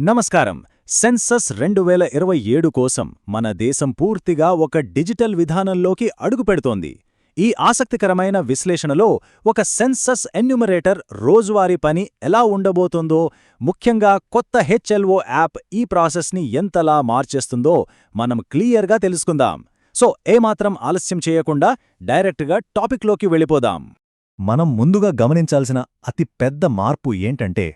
నమస్కారం. సెన్సస్ 2027 కోసం మన దేశం పూర్తిగా ఒక డిజిటల్ విధానంలోకి అడుగుపెడుతోంది. ఈ ఆసక్తికరమైన విశ్లేషణలో ఒక సెన్సస్ ఎన్యూమరేటర్ రోజువారీ పని ఎలా ఉండబోతోందో, ముఖ్యంగా కొత్త హెచ్ఎల్ఓ యాప్ ఈ ప్రాసెస్ని ఎంతలా మార్చేస్తుందో మనం క్లియర్గా తెలుసుకుందాం. సో ఏమాత్రం ఆలస్యం చేయకుండా డైరెక్ట్గా టాపిక్లోకి వెళ్ళిపోదాం. మనం ముందుగా గమనించాల్సిన అతి పెద్ద మార్పు ఏంటంటే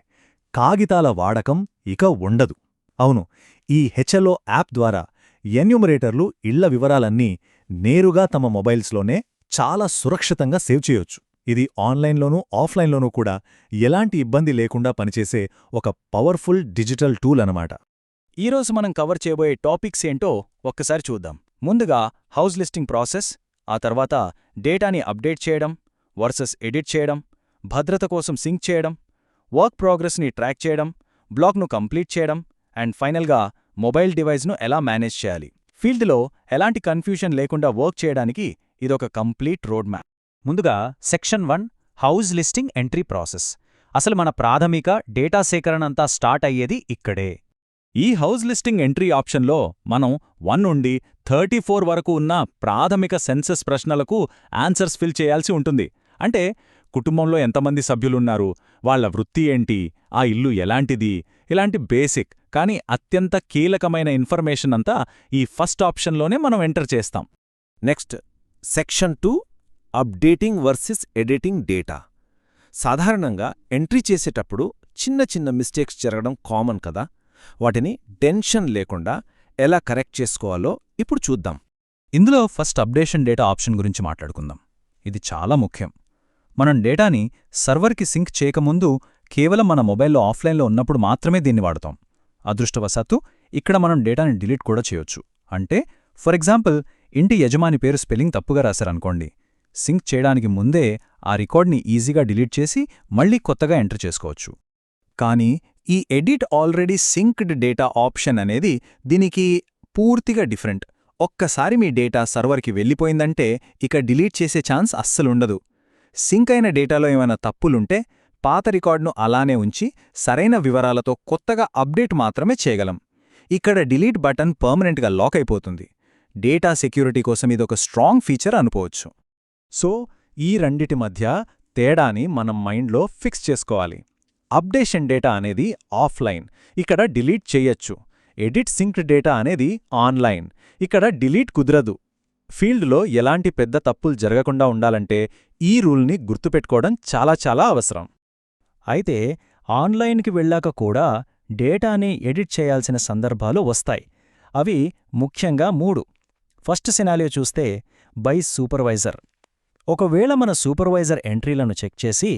కాగితాల వాడకం ఇక ఉండదు. అవును, ఈ హెచ్ఎల్ఓ యాప్ ద్వారా ఎన్యూమరేటర్లు ఇళ్ల వివరాలన్నీ నేరుగా తమ మొబైల్స్లోనే చాలా సురక్షితంగా సేవ్ చేయొచ్చు. ఇది ఆన్లైన్లోనూ ఆఫ్లైన్లోనూ కూడా ఎలాంటి ఇబ్బంది లేకుండా పనిచేసే ఒక పవర్ఫుల్ డిజిటల్ టూల్ అనమాట. ఈరోజు మనం కవర్ చేయబోయే టాపిక్స్ ఏంటో ఒక్కసారి చూద్దాం. ముందుగా హౌస్ లిస్టింగ్ ప్రాసెస్, ఆ తర్వాత డేటాని అప్డేట్ చేయడం వర్సెస్ ఎడిట్ చేయడం, భద్రత కోసం సింక్ చేయడం, వర్క్ ప్రోగ్రెస్ని ట్రాక్ చేయడం, బ్లాక్ను కంప్లీట్ చేయడం, అండ్ ఫైనల్గా మొబైల్ డివైస్ను ఎలా మేనేజ్ చేయాలి. ఫీల్డ్లో ఎలాంటి కన్ఫ్యూషన్ లేకుండా వర్క్ చేయడానికి ఇదొక కంప్లీట్ రోడ్ మ్యాప్. ముందుగా section 1 house listing entry process. అసలు మన ప్రాథమిక డేటా సేకరణంతా స్టార్ట్ అయ్యేది ఇక్కడే. ఈ హౌస్ లిస్టింగ్ ఎంట్రీ ఆప్షన్లో మనం 1 నుండి 34 వరకు ఉన్న ప్రాథమిక సెన్సస్ ప్రశ్నలకు ఆన్సర్స్ ఫిల్ చేయాల్సి ఉంటుంది. అంటే కుటుంబంలో ఎంతమంది సభ్యులున్నారు, వాళ్ల వృత్తి ఏంటి, ఆ ఇల్లు ఎలాంటిది, ఇలాంటి బేసిక్ కానీ అత్యంత కీలకమైన ఇన్ఫర్మేషన్ అంతా ఈ ఫస్ట్ ఆప్షన్లోనే మనం ఎంటర్ చేస్తాం. Next section 2 updating versus editing data. సాధారణంగా ఎంట్రీ చేసేటప్పుడు చిన్న చిన్న మిస్టేక్స్ జరగడం కామన్ కదా. వాటిని టెన్షన్ లేకుండా ఎలా కరెక్ట్ చేసుకోవాలో ఇప్పుడు చూద్దాం. ఇందులో ఫస్ట్ అప్డేషన్ డేటా ఆప్షన్ గురించి మాట్లాడుకుందాం. ఇది చాలా ముఖ్యం. మనం డేటాని సర్వర్కి సింక్ చేయకముందు కేవలం మన మొబైల్లో ఆఫ్లైన్లో ఉన్నప్పుడు మాత్రమే దీన్ని వాడతాం. అదృష్టవశాత్తు ఇక్కడ మనం డేటాని డిలీట్ కూడా చేయొచ్చు. అంటే ఫర్ ఎగ్జాంపుల్, ఇంటి యజమాని పేరు స్పెల్లింగ్ తప్పుగా రాశారనుకోండి, సింక్ చేయడానికి ముందే ఆ రికార్డ్ని ఈజీగా డిలీట్ చేసి మళ్లీ కొత్తగా ఎంటర్ చేసుకోవచ్చు. కానీ ఈ edit already synced data option అనేది దీనికి పూర్తిగా డిఫరెంట్. ఒక్కసారి మీ డేటా సర్వర్కి వెళ్ళిపోయిందంటే ఇక డిలీట్ చేసే ఛాన్స్ అస్సలుండదు. సింక్ అయిన డేటాలో ఏమైనా తప్పులుంటే పాత రికార్డును అలానే ఉంచి సరైన వివరాలతో కొత్తగా అప్డేట్ మాత్రమే చేయగలం. ఇక్కడ డిలీట్ బటన్ పర్మనెంట్గా లాక్ అయిపోతుంది. డేటా సెక్యూరిటీ కోసం ఇదొక స్ట్రాంగ్ ఫీచర్ అనుకోవచ్చు. సో ఈ రెండిటి మధ్య తేడాని మనం మైండ్లో ఫిక్స్ చేసుకోవాలి. అప్డేషన్ డేటా అనేది ఆఫ్లైన్, ఇక్కడ డిలీట్ చెయ్యొచ్చు. ఎడిట్ సింక్డ్ డేటా అనేది ఆన్లైన్, ఇక్కడ డిలీట్ కుదరదు. ఫీల్డ్లో ఎలాంటి పెద్ద తప్పులు జరగకుండా ఉండాలంటే ఈ రూల్ని గుర్తుపెట్టుకోవడం చాలా అవసరం. అయితే ఆన్లైన్కి వెళ్ళాక కూడా డేటాని ఎడిట్ చేయాల్సిన సందర్భాలు వస్తాయి. అవి ముఖ్యంగా 3. ఫస్ట్ సినారియో చూస్తే బై సూపర్వైజర్. ఒకవేళ మన సూపర్వైజర్ ఎంట్రీలను చెక్ చేసి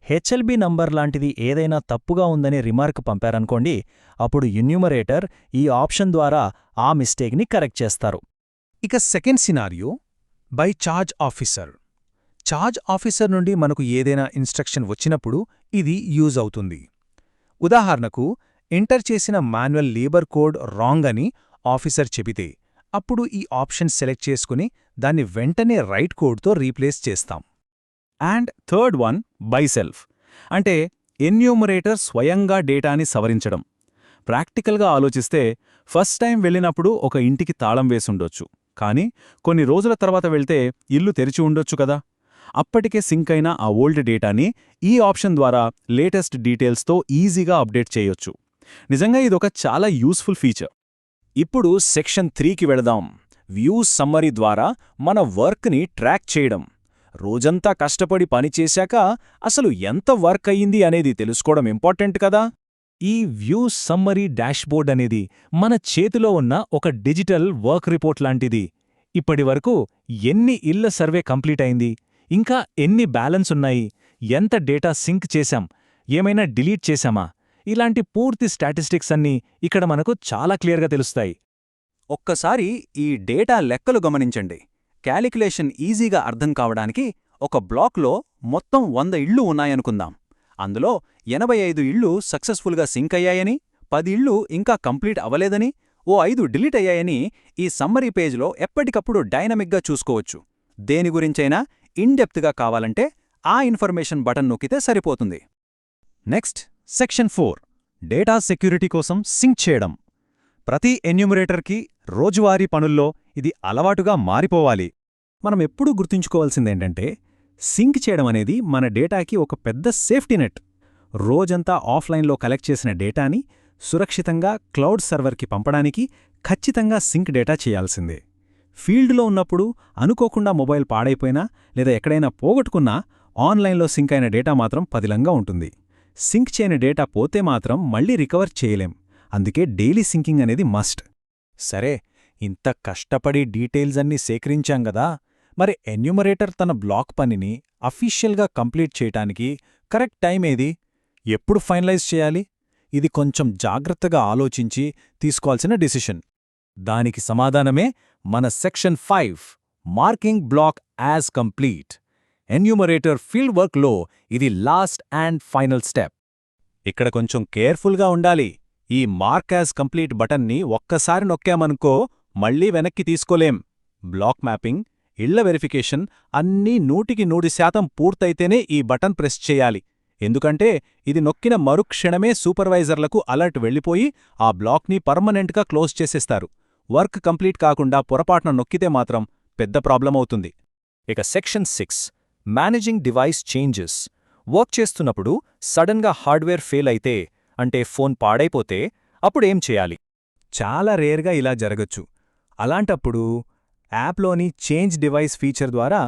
హెచ్ఎల్బి నంబర్ లాంటిది ఏదైనా తప్పుగా ఉందని రిమార్క్ పంపారనుకోండి, అప్పుడు ఎన్యూమరేటర్ ఈ ఆప్షన్ ద్వారా ఆ మిస్టేక్ని కరెక్ట్ చేస్తారు. ఇక second scenario by charge officer. Charge officer నుండి మనకు ఏదైనా ఇన్స్ట్రక్షన్ వచ్చినప్పుడు ఇది యూజ్ అవుతుంది. ఉదాహరణకు, ఎంటర్ చేసిన మాన్యువల్ లేబర్ కోడ్ రాంగ్ అని ఆఫీసర్ చెబితే అప్పుడు ఈ ఆప్షన్ సెలెక్ట్ చేసుకుని దాన్ని వెంటనే రైట్ కోడ్తో రీప్లేస్ చేస్తాం. And third one by self. అంటే ఎన్యూమరేటర్ స్వయంగా డేటాని సవరించడం. ప్రాక్టికల్గా ఆలోచిస్తే ఫస్ట్ టైం వెళ్ళినప్పుడు ఒక ఇంటికి తాళం వేసుండొచ్చు, కానీ కొన్ని రోజుల తర్వాత వెళ్తే ఇల్లు తెరిచి ఉండొచ్చు కదా. అప్పటికే సింక్ అయిన ఆ ఓల్డ్ డేటాని ఈ ఆప్షన్ ద్వారా లేటెస్ట్ డీటెయిల్స్తో ఈజీగా అప్డేట్ చేయొచ్చు. నిజంగా ఇదొక చాలా యూస్ఫుల్ ఫీచర్. ఇప్పుడు సెక్షన్ 3కి వెళదాం. వ్యూ సమ్మరీ ద్వారా మన వర్క్ని ట్రాక్ చేయడం. రోజంతా కష్టపడి పనిచేశాక అసలు ఎంత వర్క్ అయ్యింది అనేది తెలుసుకోవడం ఇంపార్టెంట్ కదా. ఈ వ్యూ సమ్మరీ డాష్బోర్డ్ అనేది మన చేతిలో ఉన్న ఒక డిజిటల్ వర్క్ రిపోర్ట్ లాంటిది. ఇప్పటివరకు ఎన్ని ఇళ్ల సర్వే కంప్లీట్ అయింది, ఇంకా ఎన్ని బ్యాలెన్స్ ఉన్నాయి, ఎంత డేటా సింక్ చేశాం, ఏమైనా డిలీట్ చేశామా, ఇలాంటి పూర్తి స్టాటిస్టిక్స్ అన్నీ ఇక్కడ మనకు చాలా క్లియర్గా తెలుస్తాయి. ఒక్కసారి ఈ డేటా లెక్కలు గమనించండి. క్యాలిక్యులేషన్ ఈజీగా అర్థం కావడానికి ఒక బ్లాక్లో మొత్తం 100 ఇళ్ళు ఉన్నాయనుకుందాం. అందులో 85 ఇళ్ళు సక్సెస్ఫుల్గా సింక్ అయ్యాయని, 10 ఇళ్ళు ఇంకా కంప్లీట్ అవ్వలేదని, ఓ 5 డిలీట్ అయ్యాయని ఈ సమ్మరీ పేజ్లో ఎప్పటికప్పుడు డైనమిక్గా చూసుకోవచ్చు. దేని గురించైనా ఇన్డెప్త్గా కావాలంటే ఆ ఇన్ఫర్మేషన్ బటన్ నొక్కితే సరిపోతుంది. నెక్స్ట్ సెక్షన్ 4 డేటా సెక్యూరిటీ కోసం సింక్ చేయడం. ప్రతి ఎన్యూమరేటర్కి రోజువారీ పనుల్లో ఇది అలవాటుగా మారిపోవాలి. మనం ఎప్పుడూ గుర్తుంచుకోవాల్సిందేంటంటే, సింక్ చేయడం అనేది మన డేటాకి ఒక పెద్ద సేఫ్టీ నెట్. రోజంతా ఆఫ్లైన్లో కలెక్ట్ చేసిన డేటాని సురక్షితంగా క్లౌడ్ సర్వర్కి పంపడానికి ఖచ్చితంగా సింక్ డేటా చేయాల్సిందే. ఫీల్డ్లో ఉన్నప్పుడు అనుకోకుండా మొబైల్ పాడైపోయినా లేదా ఎక్కడైనా పోగొట్టుకున్నా ఆన్లైన్లో సింక్ అయిన డేటా మాత్రం పదిలంగా ఉంటుంది. సింక్ చేయని డేటా పోతే మాత్రం మళ్లీ రికవర్ చేయలేం. అందుకే డైలీ సింకింగ్ అనేది మస్ట్. సరే, ఇంత కష్టపడి డీటెయిల్స్ అన్నీ సేకరించాం గదా, మరి ఎన్యూమరేటర్ తన బ్లాక్ పనిని అఫీషియల్గా కంప్లీట్ చేయటానికి కరెక్ట్ టైం ఏది? ఎప్పుడు ఫైనలైజ్ చేయాలి? ఇది కొంచెం జాగ్రత్తగా ఆలోచించి తీసుకోవాల్సిన డిసిషన్. దానికి సమాధానమే మన section 5, marking block as complete. Enumerator field వర్క్లో ఇది లాస్ట్ అండ్ ఫైనల్ స్టెప్. ఇక్కడ కొంచెం కేర్ఫుల్గా ఉండాలి. ఈ మార్క్ యాజ్ కంప్లీట్ బటన్ని ఒక్కసారి నొక్కామనుకో మళ్లీ వెనక్కి తీసుకోలేం. బ్లాక్ మ్యాపింగ్, ఇళ్ల వెరిఫికేషన్ అన్నీ 100% పూర్తయితేనే ఈ బటన్ ప్రెస్ చేయాలి. ఎందుకంటే ఇది నొక్కిన మరుక్షణమే సూపర్వైజర్లకు అలర్ట్ వెళ్ళిపోయి ఆ బ్లాక్ని పర్మనెంట్గా క్లోజ్ చేసేస్తారు. వర్క్ కంప్లీట్ కాకుండా పొరపాటున నొక్కితే మాత్రం పెద్ద ప్రాబ్లం అవుతుంది. ఇక section 6, managing device changes. Work చేస్తున్నప్పుడు సడన్గా హార్డ్వేర్ ఫెయిల్ అయితే, అంటే ఫోన్ పాడైపోతే అప్పుడేం చేయాలి? చాలా రేర్గా ఇలా జరగచ్చు. అలాంటప్పుడు యాప్లోని చేంజ్ డివైస్ ఫీచర్ ద్వారా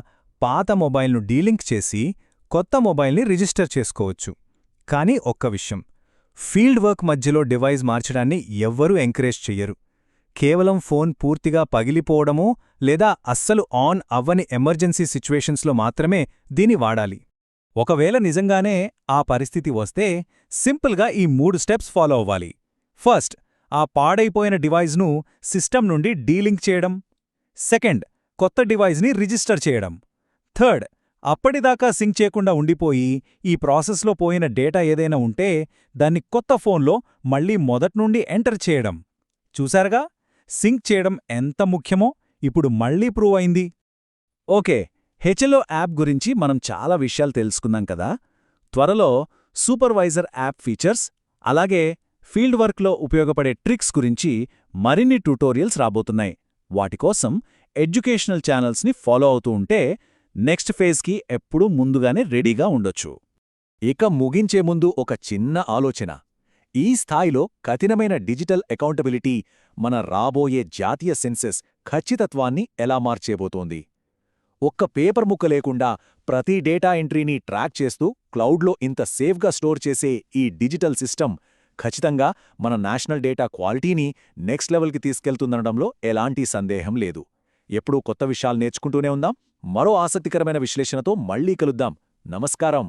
పాత మొబైల్ను డీలింక్ చేసి కొత్త మొబైల్ని రిజిస్టర్ చేసుకోవచ్చు. కానీ ఒక్క విషయం, ఫీల్డ్ వర్క్ మధ్యలో డివైస్ మార్చడాన్ని ఎవ్వరూ ఎంకరేజ్ చెయ్యరు. కేవలం ఫోన్ పూర్తిగా పగిలిపోవడమో లేదా అస్సలు ఆన్ అవ్వని ఎమర్జెన్సీ సిచ్యువేషన్స్లో మాత్రమే దీన్ని వాడాలి. ఒకవేళ నిజంగానే ఆ పరిస్థితి వస్తే సింపుల్గా ఈ 3 స్టెప్స్ ఫాలో అవ్వాలి. ఫస్ట్, ఆ పాడైపోయిన డివైజ్ను సిస్టమ్ నుండి డీలింక్ చేయడం. సెకండ్, కొత్త డివైజ్ని రిజిస్టర్ చేయడం. థర్డ్, అప్పటిదాకా సింక్ చేయకుండా ఉండిపోయి ఈ ప్రాసెస్లో పోయిన డేటా ఏదైనా ఉంటే దాన్ని కొత్త ఫోన్లో మళ్లీ మొదట్నుండి ఎంటర్ చేయడం. చూశారుగా, సింక్ చేయడం ఎంత ముఖ్యమో ఇప్పుడు మళ్లీ ప్రూవ్ అయింది. ఓకే, హెచ్ఎల్ఓ యాప్ గురించి మనం చాలా విషయాలు తెలుసుకున్నాం కదా. త్వరలో సూపర్వైజర్ యాప్ ఫీచర్స్, అలాగే ఫీల్డ్ వర్క్లో ఉపయోగపడే ట్రిక్స్ గురించి మరిన్ని ట్యుటోరియల్స్ రాబోతున్నాయి. వాటికోసం ఎడ్యుకేషనల్ ఛానల్స్ని ఫాలో అవుతూ ఉంటే నెక్స్ట్ ఫేజ్కి ఎప్పుడూ ముందుగానే రెడీగా ఉండొచ్చు. ఇక ముగించే ముందు ఒక చిన్న ఆలోచన. ఈ స్థాయిలో కఠినమైన డిజిటల్ అకౌంటబిలిటీ మన రాబోయే జాతీయ సెన్సెస్ ఖచ్చితత్వాన్ని ఎలా మార్చేబోతోంది? ఒక్క పేపర్ ముక్క లేకుండా ప్రతి డేటా ఎంట్రీని ట్రాక్ చేస్తూ క్లౌడ్లో ఇంత సేఫ్గా స్టోర్ చేసే ఈ డిజిటల్ సిస్టమ్ ఖచ్చితంగా మన నేషనల్ డేటా క్వాలిటీని నెక్స్ట్ లెవెల్కి తీసుకెళ్తుందనడంలో ఎలాంటి సందేహం లేదు. ఎప్పుడూ కొత్త విషయాలు నేర్చుకుంటూనే ఉందాం. మరో ఆసక్తికరమైన విశ్లేషణతో మళ్లీ కలుద్దాం. నమస్కారం.